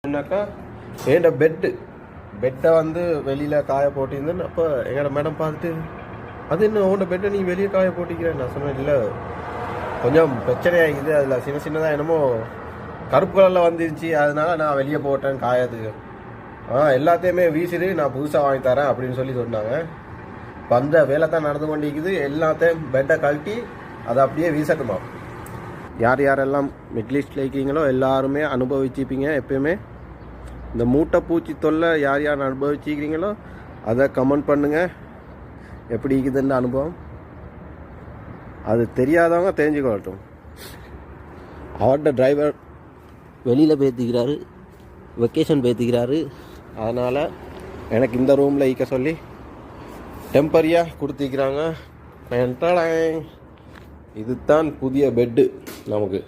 என்னக்கா ஏண்ட பெட்டை வந்து வெளியில் காய போட்டிருந்தேன். அப்போ எங்களோட மேடம் பார்த்துட்டு அது என்ன உன்னோட பெட்டை நீ வெளியே காய போட்டிக்கிறேன். நான் சொன்னேன் இல்லை கொஞ்சம் பிரச்சனையாகிது, அதில் சின்ன சின்னதாக என்னமோ கருப்பு கலரில் வந்துருச்சு, அதனால நான் வெளியே போட்டேன் காயத்துக்கு. எல்லாத்தையுமே வீசிட்டு நான் புதுசாக வாங்கி தரேன் அப்படின்னு சொன்னாங்க. இப்போ அந்த வேலை தான் நடந்து கொண்டிருக்குது. எல்லாத்தையும் பெட்டை கழட்டி அதை அப்படியே வீசட்டுமா. யார் யாரெல்லாம் மிட்லிஸ்டில் இருக்கீங்களோ எல்லாருமே அனுபவிச்சுப்பீங்க. எப்பயுமே இந்த மூட்டை பூச்சி தொல்லை யார் யார் அனுபவிச்சுக்கிறீங்களோ அதை கமெண்ட் பண்ணுங்கள். எப்படி இருக்குதுன்னு அனுபவம் அது தெரியாதவங்க தெரிஞ்சுக்கொள்ளட்டும். அவர்கிட்ட டிரைவர் வெளியில் பேத்திக்கிறாரு, வெக்கேஷன் பேத்திக்கிறாரு. அதனால் எனக்கு இந்த ரூமில் ஈக்க சொல்லி டெம்பரியாக கொடுத்துக்கிறாங்க. இதுதான் புதிய பெட்டு நமக்கு.